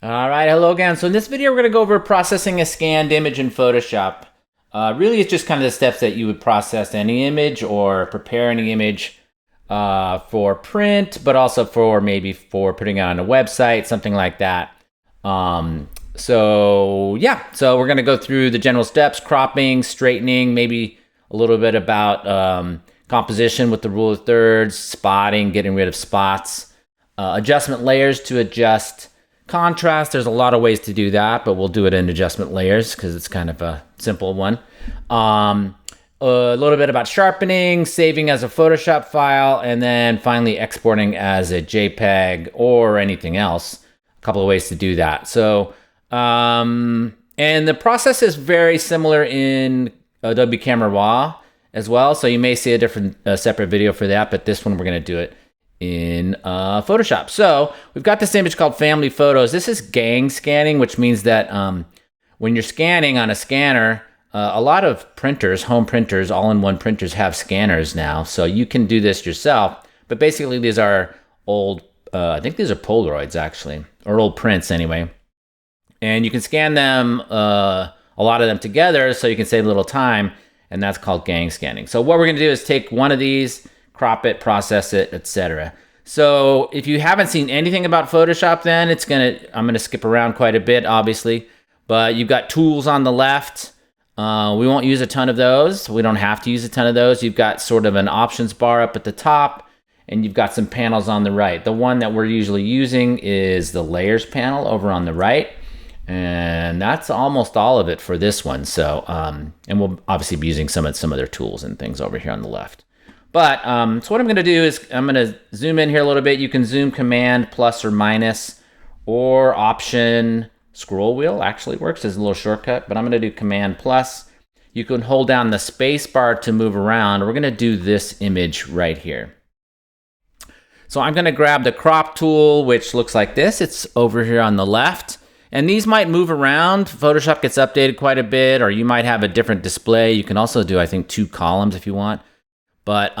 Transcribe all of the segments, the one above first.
All right, hello again. So in this video, we're going to go over processing a scanned image in Photoshop. Really, it's just kind of the steps that you would process any image or prepare any image for print, but also for maybe for putting it on a website, something like that. So we're going to go through the general steps: cropping, straightening, maybe a little bit about composition with the rule of thirds, spotting, getting rid of spots, adjustment layers to adjust contrast. There's a lot of ways to do that, but we'll do it in adjustment layers because it's kind of a simple one. A little bit about sharpening, saving as a Photoshop file, and then finally exporting as a JPEG or anything else. A couple of ways to do that. And the process is very similar in Adobe Camera Raw as well. So you may see a different separate video for that, but this one we're going to do it in Photoshop. So we've got this image called Family Photos. This is gang scanning, which means that when you're scanning on a scanner, a lot of printers, home printers, all-in-one printers have scanners now. So you can do this yourself. But basically, these are old, I think these are Polaroids actually, or old prints anyway. And you can scan them, a lot of them together, so you can save a little time. And that's called gang scanning. So what we're going to do is take one of these, crop it, process it, etc. So if you haven't seen anything about Photoshop, then I'm gonna skip around quite a bit, obviously. But you've got tools on the left. We won't use a ton of those. We don't have to use a ton of those. You've got sort of an options bar up at the top, and you've got some panels on the right. The one that we're usually using is the layers panel over on the right. And that's almost all of it for this one. So, and we'll obviously be using some other tools and things over here on the left. But so what I'm going to do is I'm going to zoom in here a little bit. You can zoom Command plus or minus, or Option scroll wheel actually works as a little shortcut. But I'm going to do Command plus. You can hold down the space bar to move around. We're going to do this image right here. So I'm going to grab the crop tool, which looks like this. It's over here on the left. And these might move around. Photoshop gets updated quite a bit, or you might have a different display. You can also do, I think, 2 columns if you want. But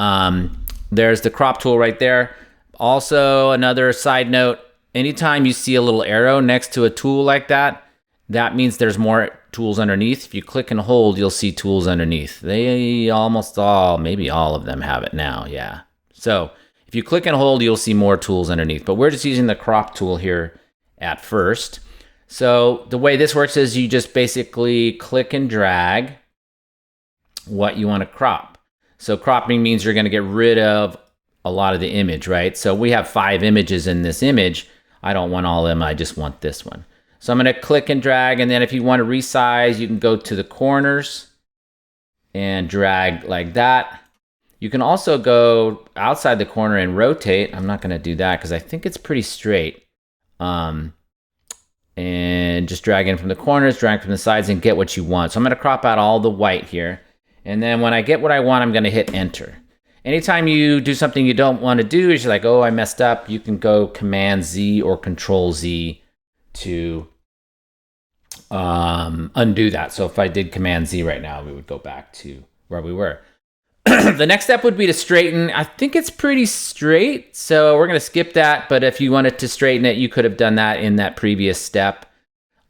there's the crop tool right there. Also, another side note, anytime you see a little arrow next to a tool like that, that means there's more tools underneath. If you click and hold, you'll see tools underneath. They almost all, maybe all of them have it now, yeah. So if you click and hold, you'll see more tools underneath. But we're just using the crop tool here at first. So the way this works is you just basically click and drag what you want to crop. So cropping means you're going to get rid of a lot of the image, right? So we have 5 images in this image. I don't want all of them. I just want this one. So I'm going to click and drag. And then if you want to resize, you can go to the corners and drag like that. You can also go outside the corner and rotate. I'm not going to do that because I think it's pretty straight. And just drag in from the corners, drag from the sides, and get what you want. So I'm going to crop out all the white here. And then when I get what I want, I'm going to hit enter. Anytime you do something you don't want to do, is you're like, oh, I messed up, you can go Command Z or Control Z to undo that. So if I did Command Z right now, we would go back to where we were. The next step would be to straighten. I think it's pretty straight, so we're going to skip that. But if you wanted to straighten it, you could have done that in that previous step.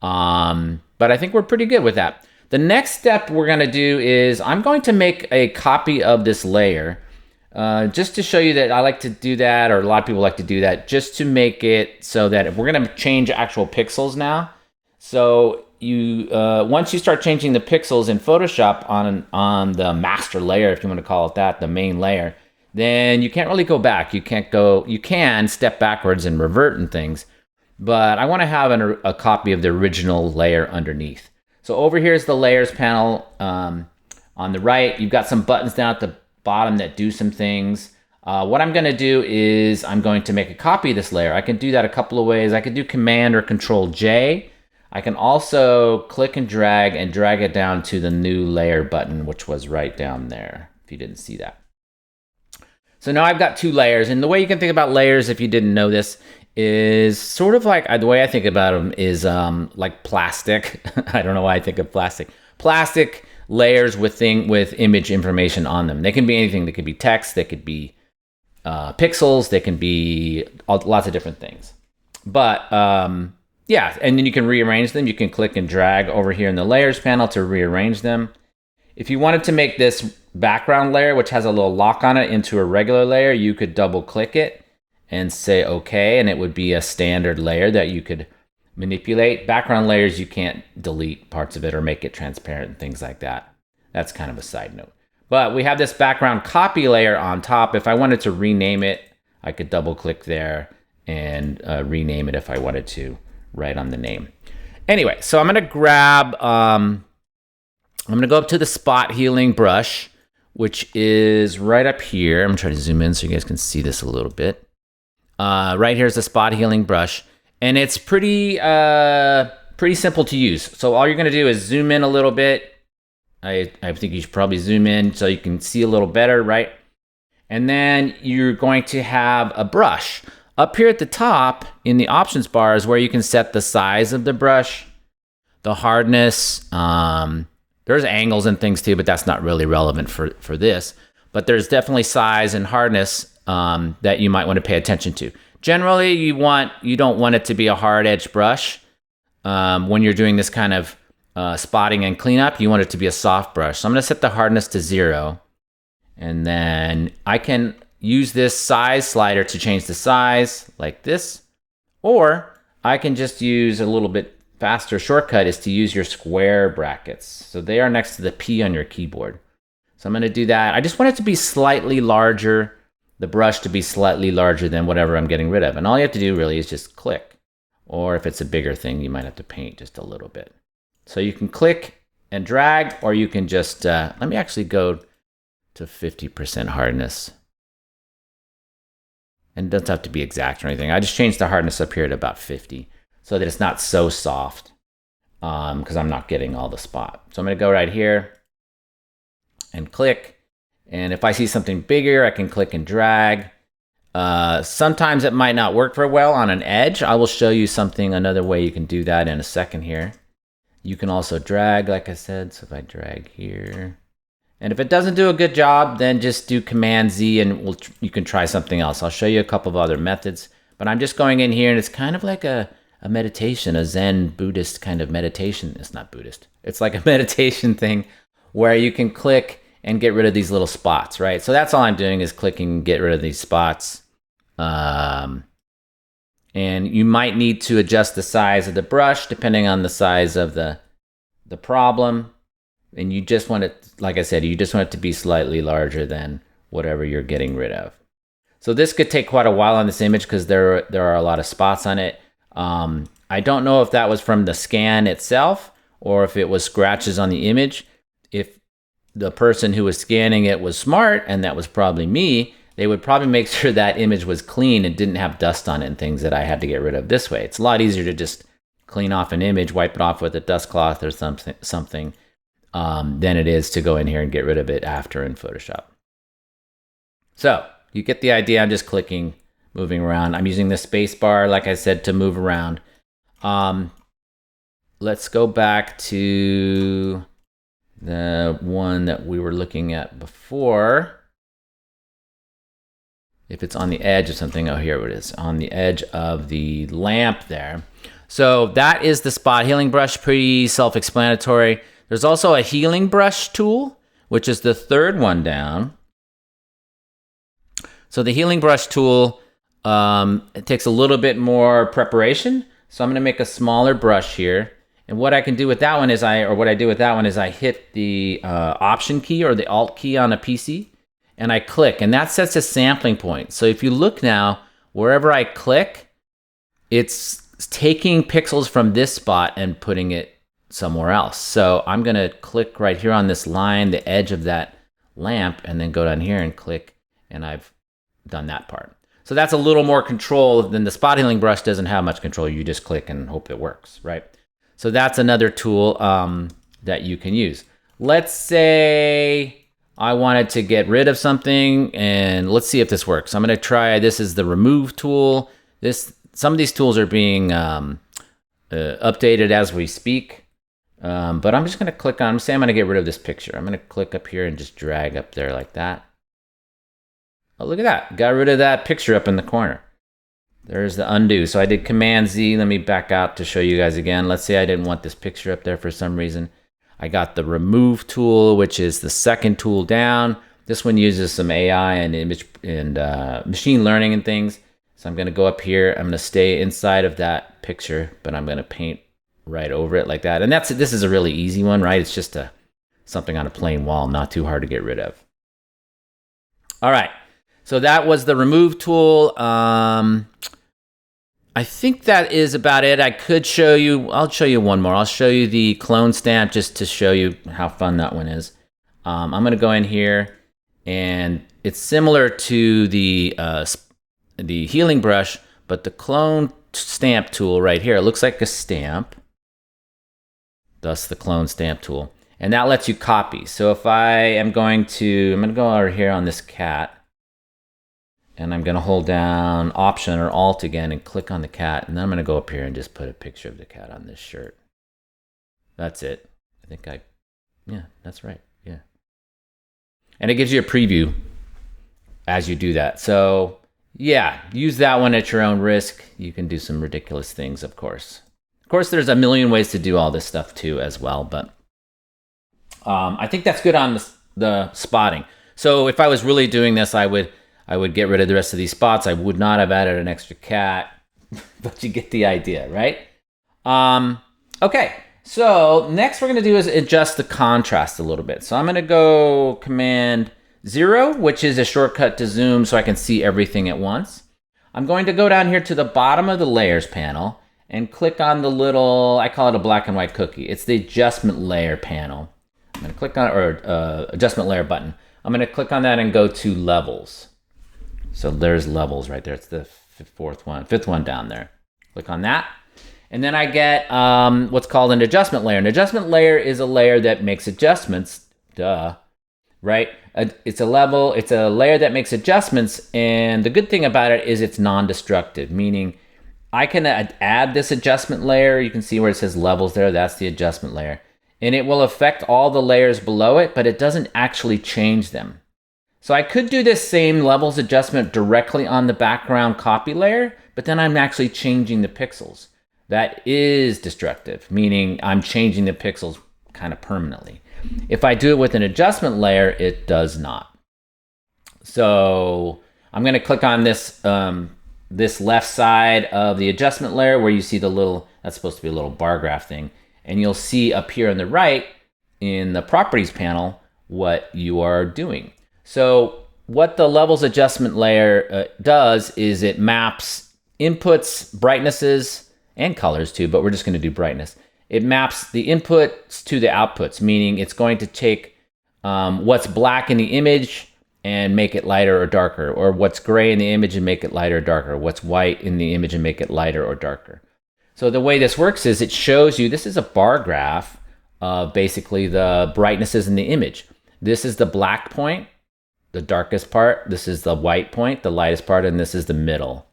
But I think we're pretty good with that. The next step we're going to do is I'm going to make a copy of this layer just to show you that I like to do that, or a lot of people like to do that, just to make it so that if we're going to change actual pixels now. So you once you start changing the pixels in Photoshop on the master layer, if you want to call it that, the main layer, then you can't really go back. You can step backwards and revert and things, but I want to have a copy of the original layer underneath. So over here is the layers panel. On the right, you've got some buttons down at the bottom that do some things. What I'm going to do is I'm going to make a copy of this layer. I can do that a couple of ways. I could do Command or Control J. I can also click and drag it down to the new layer button, which was right down there, if you didn't see that. So now I've got 2 layers. And the way you can think about layers, if you didn't know this, is sort of like, the way I think about them is like plastic. I don't know why I think of plastic. Plastic layers with image information on them. They can be anything. They could be text. They could be pixels. They can be lots of different things. But Yeah, and then you can rearrange them. You can click and drag over here in the layers panel to rearrange them. If you wanted to make this background layer, which has a little lock on it, into a regular layer, you could double click it and say okay, and it would be a standard layer that you could manipulate. Background layers, you can't delete parts of it or make it transparent and things like that. That's kind of a side note. But we have this background copy layer on top. If I wanted to rename it, I could double click there and rename it if I wanted to, right on the name. Anyway, so I'm gonna grab, I'm gonna go up to the spot healing brush, which is right up here. I'm gonna try to zoom in so you guys can see this a little bit. Right here is the spot healing brush, and it's pretty simple to use. So all you're gonna do is zoom in a little bit. I think you should probably zoom in so you can see a little better, right? And then you're going to have a brush. Up here at the top in the options bar is where you can set the size of the brush, the hardness. There's angles and things too, but that's not really relevant for this. But there's definitely size and hardness that you might want to pay attention to. Generally, you don't want it to be a hard edge brush. When you're doing this kind of spotting and cleanup, you want it to be a soft brush. So I'm gonna set the hardness to 0. And then I can use this size slider to change the size like this. Or I can just use a little bit faster shortcut is to use your square brackets. So they are next to the P on your keyboard. So I'm gonna do that. I just want it to be slightly larger, the brush to be slightly larger than whatever I'm getting rid of. And all you have to do really is just click. Or if it's a bigger thing, you might have to paint just a little bit. So you can click and drag, or you can just, let me actually go to 50% hardness. And it doesn't have to be exact or anything. I just changed the hardness up here to about 50 so that it's not so soft because I'm not getting all the spot. So I'm gonna go right here and click. And if I see something bigger, I can click and drag. Sometimes it might not work very well on an edge. I will show you another way you can do that in a second here. You can also drag, like I said. So if I drag here, and if it doesn't do a good job, then just do Command Z and you can try something else. I'll show you a couple of other methods, but I'm just going in here and it's kind of like a meditation, a Zen Buddhist kind of meditation. It's not Buddhist. It's like a meditation thing where you can click and get rid of these little spots, right? So that's all I'm doing is clicking, get rid of these spots. And you might need to adjust the size of the brush depending on the size of the problem. And you just want it, like I said, you just want it to be slightly larger than whatever you're getting rid of. So this could take quite a while on this image because there are a lot of spots on it. I don't know if that was from the scan itself or if it was scratches on the image. If the person who was scanning it was smart, and that was probably me, they would probably make sure that image was clean and didn't have dust on it and things that I had to get rid of this way. It's a lot easier to just clean off an image, wipe it off with a dust cloth or something than it is to go in here and get rid of it after in Photoshop. So you get the idea. I'm just clicking, moving around. I'm using the space bar, like I said, to move around. Let's go back to the one that we were looking at before. If it's on the edge of something, oh, here it is, on the edge of the lamp there. So that is the spot healing brush, pretty self-explanatory. There's also a healing brush tool, which is the third one down. So the healing brush tool, it takes a little bit more preparation. So I'm gonna make a smaller brush here. And what I can do with that one is what I do with that one is I hit the Option key or the Alt key on a PC, and I click, and that sets a sampling point. So if you look now, wherever I click, it's taking pixels from this spot and putting it somewhere else. So I'm gonna click right here on this line, the edge of that lamp, and then go down here and click, and I've done that part. So that's a little more control than the spot healing brush doesn't have much control. You just click and hope it works, right? So that's another tool that you can use. Let's say I wanted to get rid of something, and let's see if this works. I'm gonna try, this is the remove tool. Some of these tools are being updated as we speak, but I'm just gonna click on, say I'm gonna get rid of this picture. I'm gonna click up here and just drag up there like that. Oh, look at that, got rid of that picture up in the corner. There's the undo. So I did Command Z. Let me back out to show you guys again. Let's say I didn't want this picture up there for some reason. I got the remove tool, which is the second tool down. This one uses some AI and image and machine learning and things. So I'm going to go up here. I'm going to stay inside of that picture, but I'm going to paint right over it like that. And this is a really easy one, right? It's just something on a plain wall, not too hard to get rid of. All right. So that was the remove tool. I think that is about it. I'll show you one more. I'll show you the clone stamp just to show you how fun that one is. I'm going to go in here, and it's similar to the healing brush, but the clone stamp tool right here, it looks like a stamp. Thus the clone stamp tool. And that lets you copy. So if I'm going to go over here on this cat, and I'm going to hold down Option or Alt again and click on the cat. And then I'm going to go up here and just put a picture of the cat on this shirt. That's it. Yeah, that's right. Yeah. And it gives you a preview as you do that. So yeah, use that one at your own risk. You can do some ridiculous things, of course. Of course, there's a million ways to do all this stuff too as well. But I think that's good on the spotting. So if I was really doing this, I would get rid of the rest of these spots. I would not have added an extra cat, but you get the idea, right? Okay, so next we're gonna do is adjust the contrast a little bit. So I'm gonna go Command 0, which is a shortcut to zoom so I can see everything at once. I'm going to go down here to the bottom of the layers panel and click on the little, I call it a black and white cookie. It's the adjustment layer panel. I'm gonna click on, or adjustment layer button. I'm gonna click on that and go to levels. So there's levels right there. It's the fifth one down there. Click on that. And then I get what's called an adjustment layer. An adjustment layer is a layer that makes adjustments, right? It's a layer that makes adjustments. And the good thing about it is it's non-destructive, meaning I can add this adjustment layer. You can see where it says levels there. That's the adjustment layer. And it will affect all the layers below it, but it doesn't actually change them. So I could do this same levels adjustment directly on the background copy layer, but then I'm actually changing the pixels. That is destructive, meaning I'm changing the pixels kind of permanently. If I do it with an adjustment layer, it does not. So I'm going to click on this this left side of the adjustment layer where you see the little, that's supposed to be a little bar graph thing, and you'll see up here on the right in the properties panel what you are doing. So what the levels adjustment layer does is it maps inputs, brightnesses, and colors too, but we're just going to do brightness. It maps the inputs to the outputs, meaning it's going to take what's black in the image and make it lighter or darker, or what's gray in the image and make it lighter or darker, what's white in the image and make it lighter or darker. So the way this works is it shows you, this is a bar graph of basically the brightnesses in the image. This is the black point, the darkest part. This is the white point, the lightest part, and this is the middle.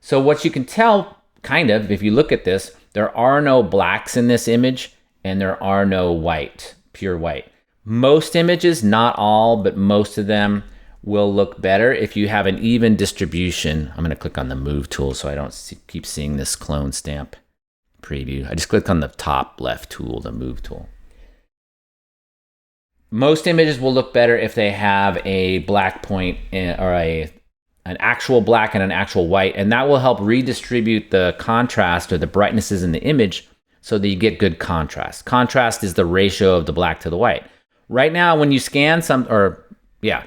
So what you can tell, kind of, if you look at this, there are no blacks in this image, and there are no white, pure white. Most images, not all, but most of them will look better if you have an even distribution. I'm going to click on the move tool so I don't keep seeing this clone stamp preview. I just clicked on the top left tool, the move tool. Most images will look better if they have a black point or an actual black and an actual white, and that will help redistribute the contrast or the brightnesses in the image so that you get good contrast. Contrast is the ratio of the black to the white. Right now, when you scan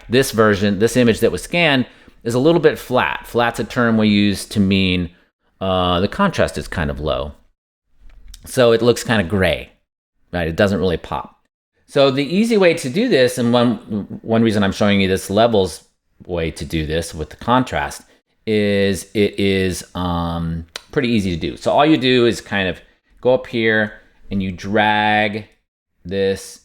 this version, this image that was scanned is a little bit flat. Flat's a term we use to mean the contrast is kind of low. So it looks kind of gray, right? It doesn't really pop. So the easy way to do this, and one reason I'm showing you this levels way to do this with the contrast, is it is pretty easy to do. So all you do is kind of go up here and you drag this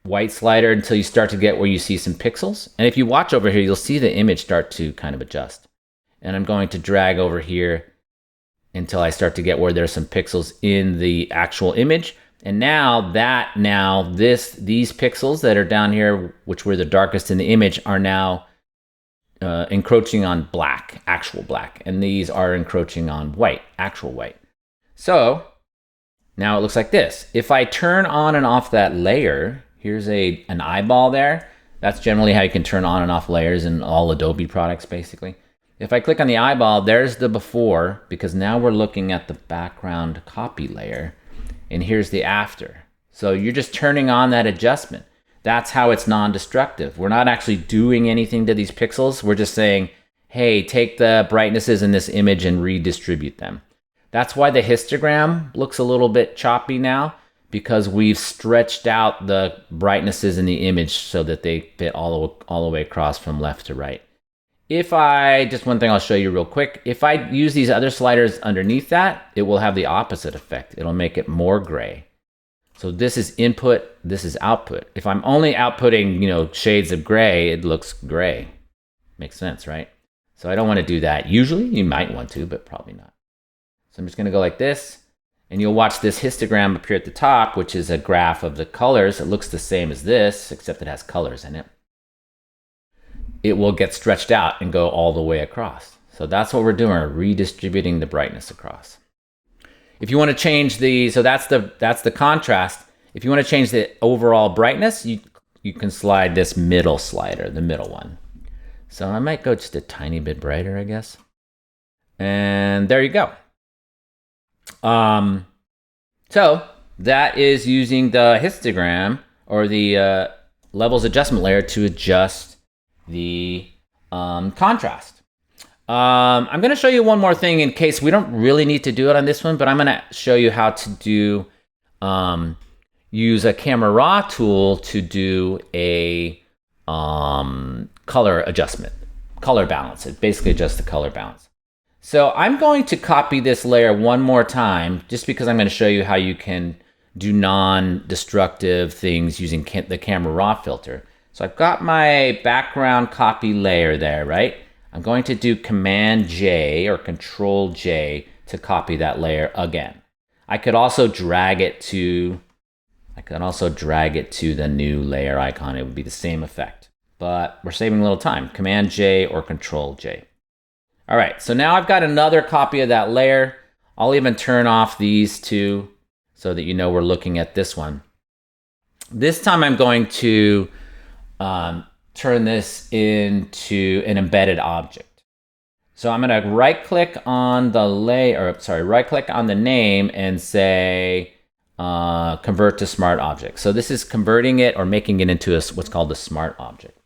white slider until you start to get where you see some pixels. And if you watch over here, you'll see the image start to kind of adjust. And I'm going to drag over here until I start to get where there's some pixels in the actual image. And now these pixels that are down here, which were the darkest in the image, are now encroaching on black, actual black, and these are encroaching on white, actual white. So now it looks like this. If I turn on and off that layer, here's an eyeball there. That's generally how you can turn on and off layers in all Adobe products, basically. If I click on the eyeball, there's the before, because now we're looking at the background copy layer, and here's the after. So you're just turning on that adjustment. That's how it's non-destructive. We're not actually doing anything to these pixels. We're just saying, hey, take the brightnesses in this image and redistribute them. That's why the histogram looks a little bit choppy now, because we've stretched out the brightnesses in the image so that they fit all the way across from left to right. Just one thing I'll show you real quick. If I use these other sliders underneath that, it will have the opposite effect. It'll make it more gray. So this is input, this is output. If I'm only outputting, shades of gray, it looks gray. Makes sense, right? So I don't want to do that. Usually you might want to, but probably not. So I'm just gonna go like this, and you'll watch this histogram appear at the top, which is a graph of the colors. It looks the same as this, except it has colors in it. It will get stretched out and go all the way across. So that's what we're doing, we're redistributing the brightness across. If you want to change so that's the contrast. If you want to change the overall brightness, you can slide this middle slider, the middle one. So I might go just a tiny bit brighter, I guess. And there you go. So that is using the histogram or the levels adjustment layer to adjust the contrast. I'm going to show you one more thing in case we don't really need to do it on this one, but I'm going to show you how to do use a Camera Raw tool to do a color adjustment, color balance. It basically adjusts the color balance. So I'm going to copy this layer one more time, just because I'm going to show you how you can do non-destructive things using the Camera Raw filter. So I've got my background copy layer there, right? I'm going to do Command J or Control J to copy that layer again. I could also drag it to the new layer icon. It would be the same effect, but we're saving a little time. Command J or Control J. All right, so now I've got another copy of that layer. I'll even turn off these two so that you know we're looking at this one. This time I'm going to turn this into an embedded object. So I'm going to right-click on the right-click on the name and say convert to smart object. So this is converting it or making it into what's called a smart object.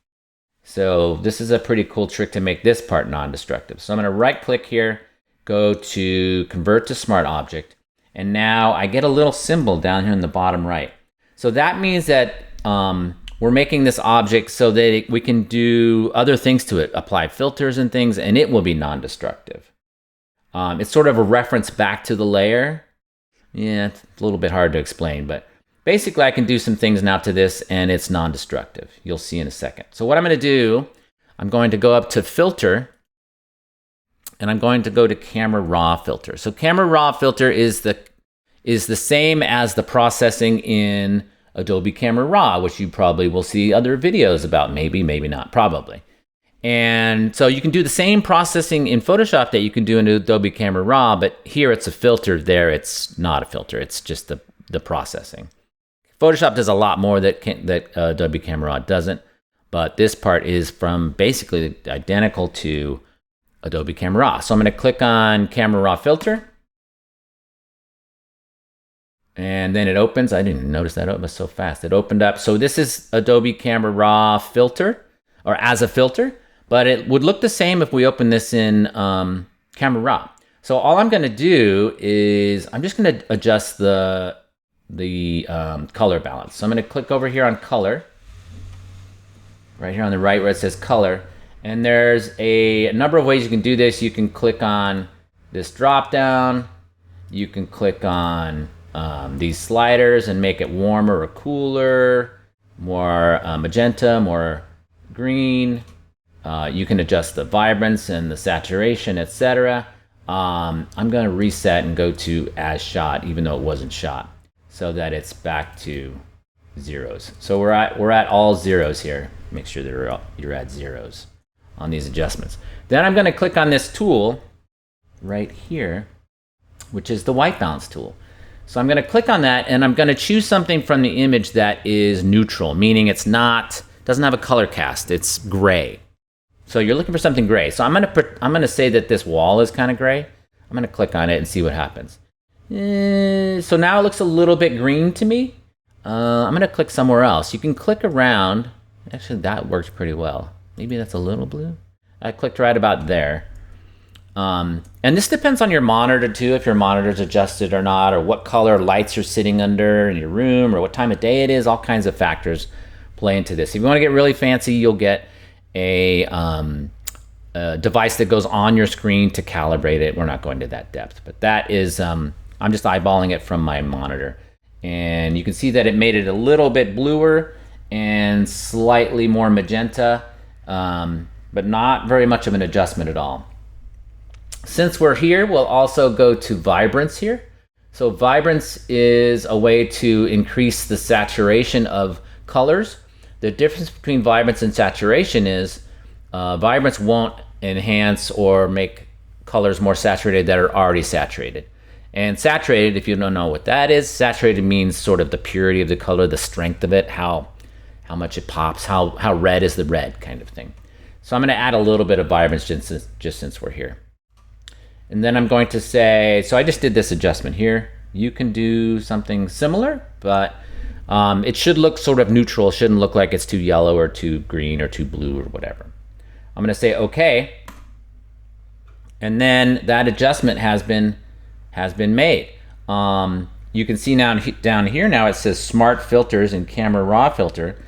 So this is a pretty cool trick to make this part non-destructive. So I'm going to right-click here, go to convert to smart object, and now I get a little symbol down here in the bottom right. So that means that we're making this object so that we can do other things to it, apply filters and things, and it will be non-destructive. It's sort of a reference back to the layer. Yeah, it's a little bit hard to explain, but basically I can do some things now to this and it's non-destructive. You'll see in a second. So what I'm going to do, I'm going to go up to Filter, and I'm going to go to Camera Raw Filter. So Camera Raw Filter is the same as the processing in Adobe Camera Raw, which you probably will see other videos about, maybe not, probably. And so you can do the same processing in Photoshop that you can do in Adobe Camera Raw, but here it's a filter, there it's not a filter, it's just the processing. Photoshop does a lot more that Adobe Camera Raw doesn't, but this part is from basically identical to Adobe Camera Raw. So I'm going to click on Camera Raw Filter, and then it opens. I didn't notice that opened so fast. It opened up. So this is Adobe Camera Raw Filter, or as a filter, but it would look the same if we open this in Camera Raw. So all I'm going to do is I'm just going to adjust the color balance. So I'm going to click over here on color, right here on the right where it says color, and there's a number of ways you can do this. You can click on this drop down, you can click on these sliders and make it warmer or cooler, more magenta, more green. You can adjust the vibrance and the saturation, etc. I'm going to reset and go to as shot, even though it wasn't shot, so that it's back to zeros. So we're at all zeros here. Make sure that you're at zeros. on these adjustments. Then I'm going to click on this tool right here, which is the white balance tool. So I'm going to click on that, and I'm going to choose something from the image that is neutral, meaning it's not, doesn't have a color cast, it's gray. So you're looking for something gray. So I'm going to say that this wall is kind of gray. I'm going to click on it and see what happens. So now it looks a little bit green to me. I'm going to click somewhere else. You can click around. Actually, that works pretty well. Maybe that's a little blue. I clicked right about there. And this depends on your monitor too, if your monitor's adjusted or not, or what color lights you're sitting under in your room, or what time of day it is. All kinds of factors play into this. If you want to get really fancy, you'll get a device that goes on your screen to calibrate it. We're not going to that depth, but that is, I'm just eyeballing it from my monitor. And you can see that it made it a little bit bluer and slightly more magenta, but not very much of an adjustment at all. Since we're here, we'll also go to vibrance here. So vibrance is a way to increase the saturation of colors. The difference between vibrance and saturation is vibrance won't enhance or make colors more saturated that are already saturated. And saturated, if you don't know what that is, saturated means sort of the purity of the color, the strength of it, how much it pops, how red is the red kind of thing. So I'm going to add a little bit of vibrance just since we're here. And then I'm going to say, so I just did this adjustment here. You can do something similar, but it should look sort of neutral. It shouldn't look like it's too yellow or too green or too blue or whatever. I'm going to say okay. And then that adjustment has been made. You can see now down here now it says Smart Filters and Camera Raw Filter.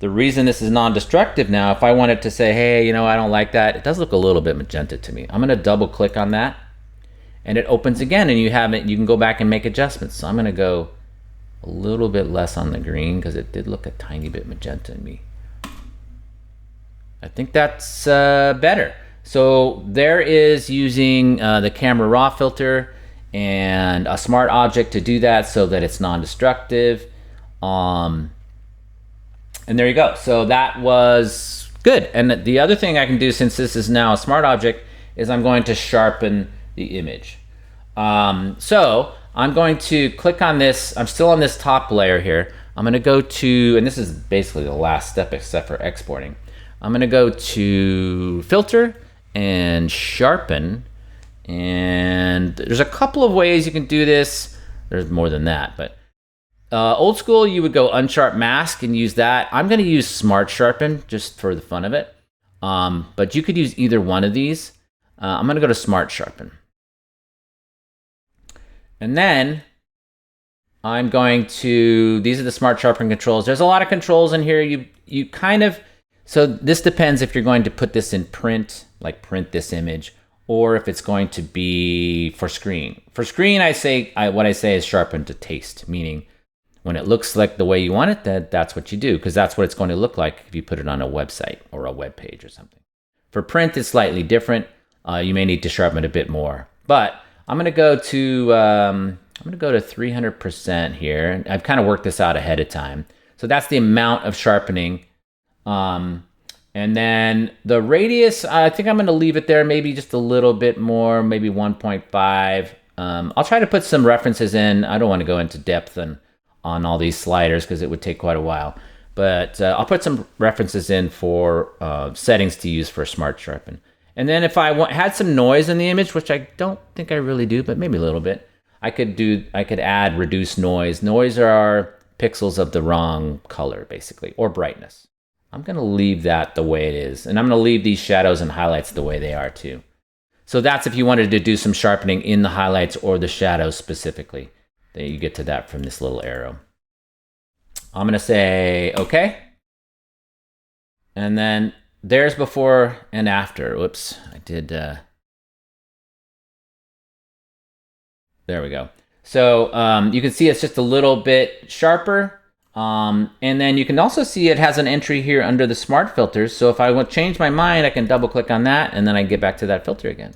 The reason this is non-destructive now, if I wanted to say, hey, I don't like that, it does look a little bit magenta to me. I'm going to double click on that, and it opens again, and you can go back and make adjustments. So I'm going to go a little bit less on the green because it did look a tiny bit magenta to me. I think that's better. So there is using the Camera Raw filter and a smart object to do that so that it's non-destructive. And there you go. So that was good. And the other thing I can do, since this is now a smart object, is I'm going to sharpen the image. So I'm going to click on this. I'm still on this top layer here. I'm going to go to, and this is basically the last step except for exporting. I'm going to go to Filter and Sharpen. And there's a couple of ways you can do this. There's more than that, but old school, you would go Unsharp Mask and use that. I'm going to use Smart Sharpen just for the fun of it. But you could use either one of these. I'm going to go to Smart Sharpen. And then I'm going to, these are the Smart Sharpen controls. There's a lot of controls in here. You kind of, so this depends if you're going to put this in print, like print this image, or if it's going to be for screen. For screen, what I say is sharpen to taste, meaning when it looks like the way you want it, that's what you do, because that's what it's going to look like if you put it on a website or a web page or something. For print, it's slightly different. You may need to sharpen it a bit more. But I'm going to go to 300% here. I've kind of worked this out ahead of time. So that's the amount of sharpening. And then the radius, I think I'm going to leave it there, maybe just a little bit more, maybe 1.5. I'll try to put some references in. I don't want to go into depth on all these sliders because it would take quite a while. But I'll put some references in for settings to use for Smart Sharpen. And then if I had some noise in the image, which I don't think I really do, but maybe a little bit, I could add reduce noise. Noise are pixels of the wrong color, basically, or brightness. I'm going to leave that the way it is. And I'm going to leave these shadows and highlights the way they are too. So that's if you wanted to do some sharpening in the highlights or the shadows specifically. Then you get to that from this little arrow. I'm going to say okay. And then there's before and after. Whoops, I did. There we go. So you can see it's just a little bit sharper. And then you can also see it has an entry here under the smart filters. So if I want to change my mind, I can double click on that and then I get back to that filter again.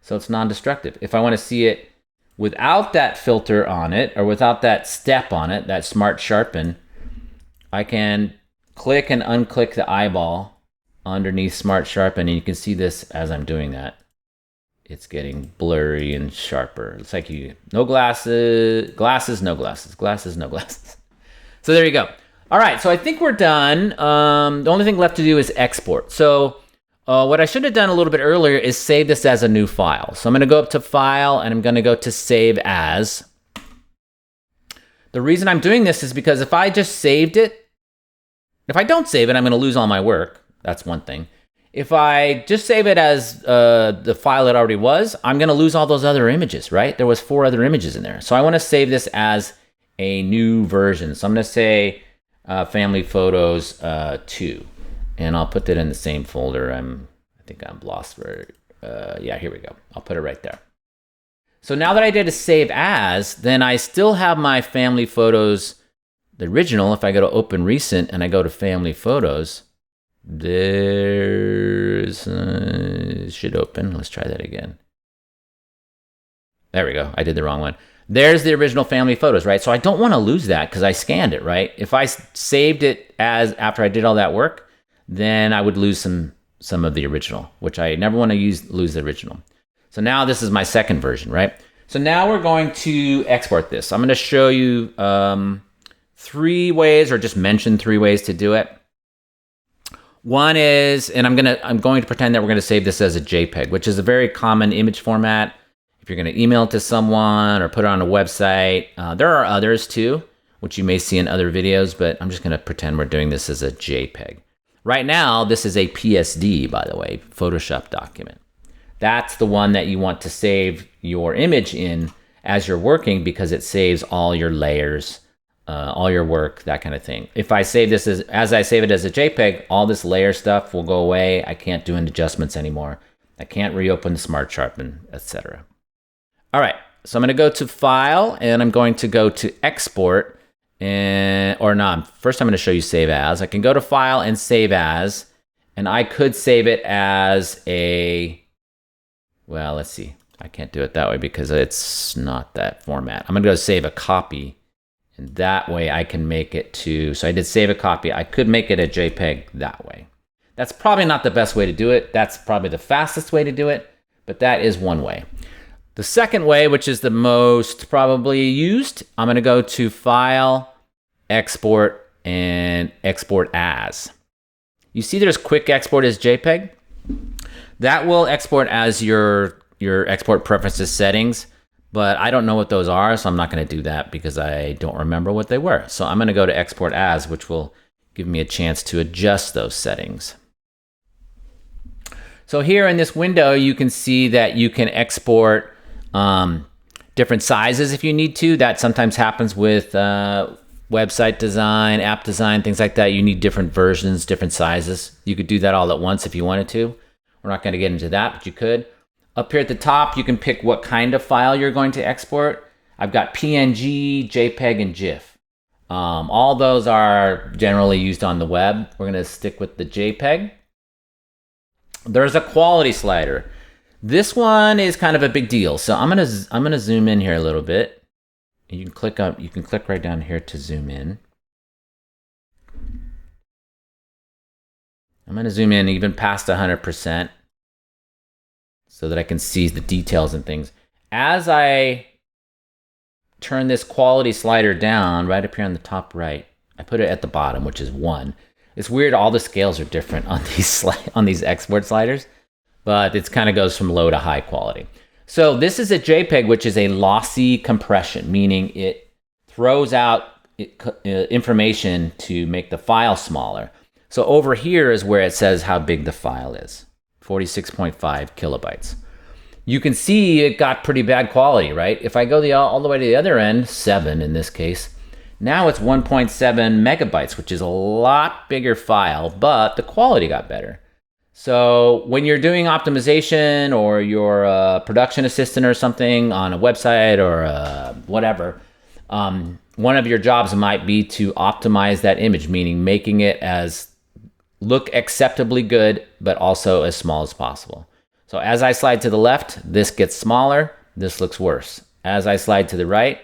So it's non-destructive. If I want to see it without that filter on it or without that step on it, that smart sharpen, I can click and unclick the eyeball underneath Smart Sharpen, and you can see this as I'm doing that. It's getting blurry and sharper. It's like no glasses, no glasses, glasses, no glasses. So there you go. All right, so I think we're done. The only thing left to do is export. So what I should have done a little bit earlier is save this as a new file. So I'm gonna go up to File, and I'm gonna go to Save As. The reason I'm doing this is because if I just saved it, if I don't save it, I'm gonna lose all my work. That's one thing. If I just save it as the file it already was, I'm gonna lose all those other images, right? There was 4 other images in there. So I wanna save this as a new version. So I'm gonna say Family Photos 2, and I'll put that in the same folder. I think I'm lost for, yeah, here we go. I'll put it right there. So now that I did a save as, then I still have my Family Photos, the original. If I go to Open Recent and I go to Family Photos, there's, should open. Let's try that again. There we go. I did the wrong one. There's the original Family Photos, right? So I don't want to lose that because I scanned it, right? If I saved it as after I did all that work, then I would lose some of the original, which I never want to lose the original. So now this is my second version, right? So now we're going to export this. I'm going to show you 3 ways, or just mention 3 ways to do it. One is, and I'm going to pretend that we're going to save this as a JPEG, which is a very common image format. If you're going to email it to someone or put it on a website, there are others too, which you may see in other videos, but I'm just going to pretend we're doing this as a JPEG. Right now, this is a PSD, by the way, Photoshop document. That's the one that you want to save your image in as you're working, because it saves all your layers, all your work, that kind of thing. If I save this as I save it as a JPEG, all this layer stuff will go away. I can't do any adjustments anymore. I can't reopen Smart Sharpen, etc. All right, so I'm going to go to File, and I'm going to go to Export, first I'm going to show you Save As. I can go to File and Save As, and I could save it as well, let's see. I can't do it that way because it's not that format. I'm going to go save a copy, and that way I can make it so I did save a copy. I could make it a JPEG that way. That's probably not the best way to do it. That's probably the fastest way to do it, but that is one way. The second way, which is the most probably used, I'm going to go to File, Export, and Export As. You see there's Quick Export as JPEG. That will export as your export preferences settings, but I don't know what those are, so I'm not going to do that because I don't remember what they were. So I'm going to go to Export As, which will give me a chance to adjust those settings. So here in this window, you can see that you can export different sizes if you need to. That sometimes happens with website design, app design, things like that. You need different versions, different sizes. You could do that all at once if you wanted to. We're not going to get into that, but you could. Up here at the top, you can pick what kind of file you're going to export. I've got PNG, JPEG, and GIF. All those are generally used on the web. We're going to stick with the JPEG. There's a quality slider. This one is kind of a big deal. So I'm gonna zoom in here a little bit. You can click right down here to zoom in. I'm gonna zoom in even past 100% so that I can see the details and things. As I turn this quality slider down, right up here on the top right, I put it at the bottom, which is 1. It's weird, all the scales are different on these export sliders, but it kind of goes from low to high quality. So this is a JPEG, which is a lossy compression, meaning it throws out information to make the file smaller. So over here is where it says how big the file is, 46.5 kilobytes. You can see it got pretty bad quality, right? If I go all the way to the other end, 7 in this case, now it's 1.7 megabytes, which is a lot bigger file, but the quality got better. So when you're doing optimization or you're a production assistant or something on a website or whatever, one of your jobs might be to optimize that image, meaning making it look acceptably good, but also as small as possible. So as I slide to the left, this gets smaller, this looks worse. As I slide to the right,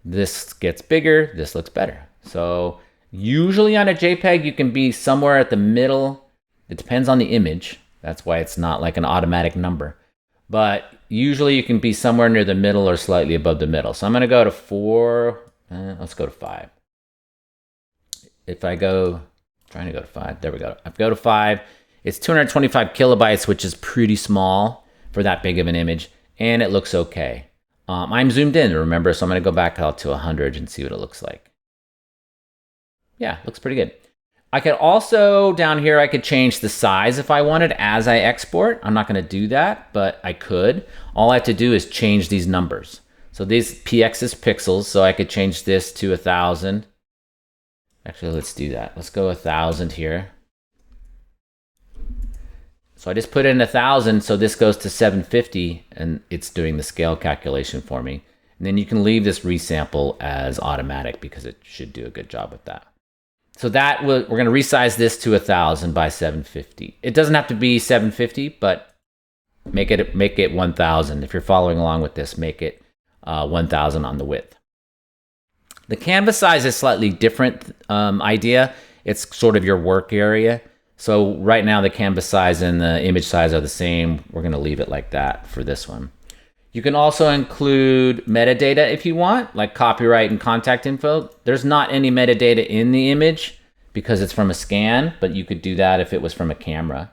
this gets bigger, this looks better. So usually on a JPEG, you can be somewhere at the middle It depends on the image. That's why it's not like an automatic number. But usually you can be somewhere near the middle or slightly above the middle. So I'm going to go to 4. Let's go to 5. If I go, trying to go to 5. There we go. I go to 5. It's 225 kilobytes, which is pretty small for that big of an image. And it looks okay. I'm zoomed in, remember? So I'm going to go back out to 100 and see what it looks like. Yeah, looks pretty good. I could also, down here, I could change the size if I wanted as I export. I'm not going to do that, but I could. All I have to do is change these numbers. So these px is pixels, so I could change this to 1,000. Actually, let's do that. Let's go 1,000 here. So I just put in 1,000, so this goes to 750, and it's doing the scale calculation for me. And then you can leave this resample as automatic because it should do a good job with that. So that we're going to resize this to 1,000 by 750. It doesn't have to be 750, but make it 1,000. If you're following along with this, make it 1,000 on the width. The canvas size is slightly different idea. It's sort of your work area. So right now the canvas size and the image size are the same. We're going to leave it like that for this one. You can also include metadata if you want, like copyright and contact info. There's not any metadata in the image because it's from a scan, but you could do that if it was from a camera.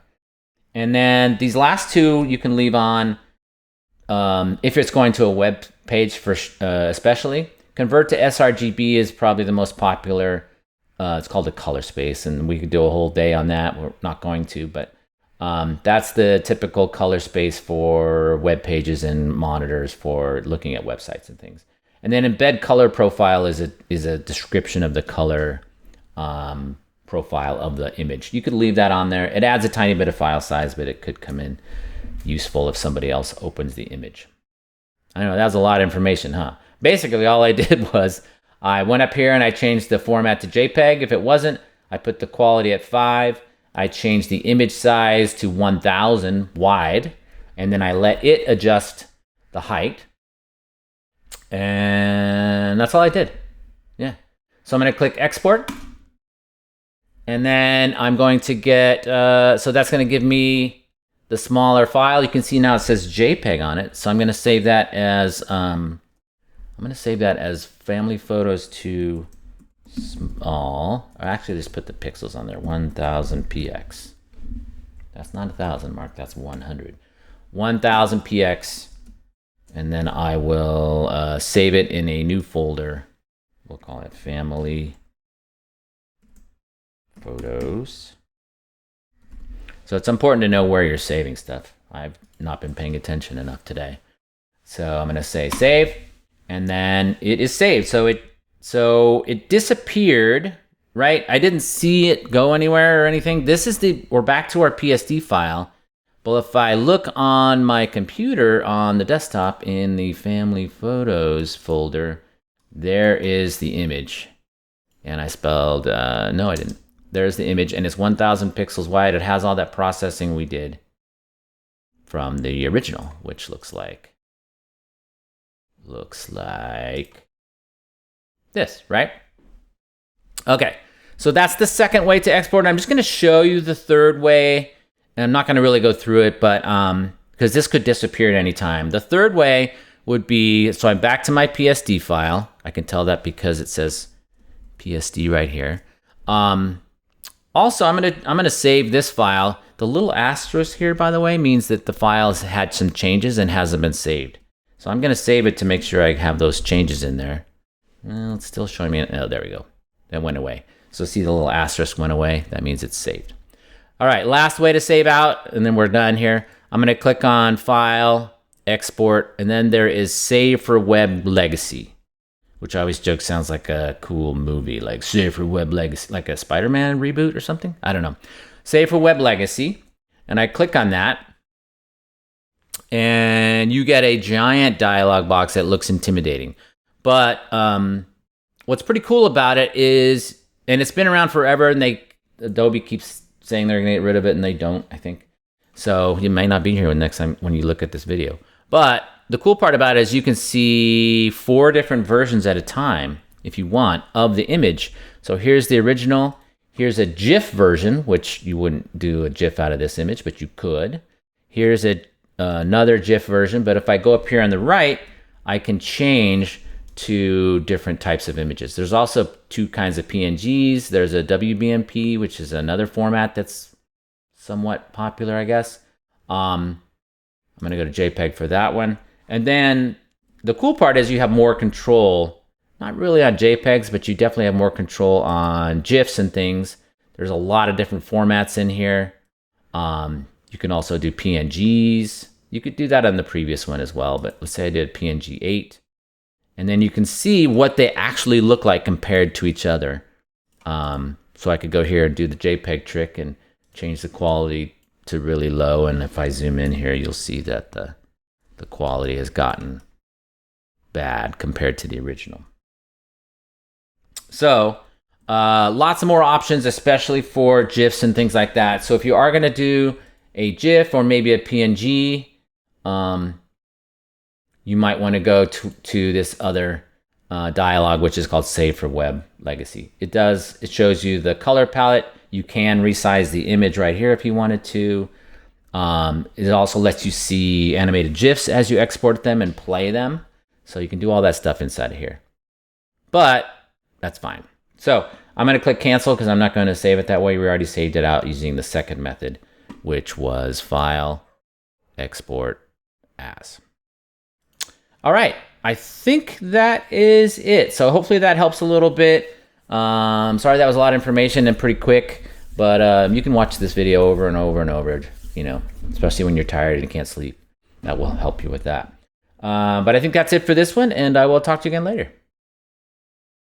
And then these last two you can leave on if it's going to a web page for especially. Convert to sRGB is probably the most popular. It's called a color space, and we could do a whole day on that. We're not going to, but that's the typical color space for web pages and monitors for looking at websites and things. And then embed color profile is a description of the color profile of the image. You could leave that on there. It adds a tiny bit of file size, but it could come in useful if somebody else opens the image. I know that was a lot of information, huh? Basically, all I did was I went up here and I changed the format to JPEG. If it wasn't, I put the quality at 5. I changed the image size to 1,000 wide, and then I let it adjust the height. And that's all I did. Yeah. So I'm going to click export. And then I'm going to get, so that's going to give me the smaller file. You can see now it says JPEG on it. So I'm going to save that as, family photos to small. Or actually, just put the pixels on there. 1,000 px. That's not 1,000, Mark. That's 100. 1,000 px. And then I will save it in a new folder. We'll call it family photos. So it's important to know where you're saving stuff. I've not been paying attention enough today. So I'm going to say save. And then it is saved. So it disappeared, right? I didn't see it go anywhere or anything. We're back to our PSD file. But if I look on my computer on the desktop in the family photos folder, there is the image. And I spelled, no, I didn't. There's the image, and it's 1,000 pixels wide. It has all that processing we did from the original, which looks like this, right? Okay, so that's the second way to export. I'm just going to show you the third way, and I'm not going to really go through it, but because this could disappear at any time. The third way would be, so I'm back to my PSD file. I can tell that because it says PSD right here. Also, I'm gonna save this file. The little asterisk here, by the way, means that the file has had some changes and hasn't been saved. So I'm gonna save it to make sure I have those changes in there. Well, it's still showing me. Oh, there we go. That went away. So see the little asterisk went away. That means it's saved. All right, last way to save out, and then we're done here. I'm gonna click on File, Export, and then there is Save for Web Legacy, which I always joke sounds like a cool movie, like Save for Web Legacy, like a Spider-Man reboot or something. I don't know. Save for Web Legacy, and I click on that, and you get a giant dialog box that looks intimidating. But what's pretty cool about it is, and it's been around forever, and Adobe keeps saying they're gonna get rid of it, and they don't, I think. So you may not be here next time when you look at this video. But the cool part about it is you can see 4 different versions at a time, if you want, of the image. So here's the original, Here's a GIF version, which you wouldn't do a GIF out of this image, but you could. Here's another GIF version, but if I go up here on the right, I can change to different types of images. There's also two kinds of PNGs. There's a WBMP, which is another format that's somewhat popular, I guess. I'm gonna go to JPEG for that one. And then the cool part is you have more control, not really on JPEGs, but you definitely have more control on GIFs and things. There's a lot of different formats in here. You can also do PNGs. You could do that on the previous one as well, but let's say I did PNG 8. And then you can see what they actually look like compared to each other. So I could go here and do the JPEG trick and change the quality to really low. And if I zoom in here, you'll see that the quality has gotten bad compared to the original. So lots of more options, especially for GIFs and things like that. So if you are going to do a GIF or maybe a PNG, you might want to go to this other dialog, which is called Save for Web Legacy. It shows you the color palette. You can resize the image right here if you wanted to. It also lets you see animated GIFs as you export them and play them. So you can do all that stuff inside of here. But that's fine. So I'm going to click cancel because I'm not going to save it that way. We already saved it out using the second method, which was File, Export As. All right, I think that is it. So hopefully that helps a little bit. Sorry that was a lot of information and pretty quick, but you can watch this video over and over and over, especially when you're tired and you can't sleep. That will help you with that. But I think that's it for this one, and I will talk to you again later.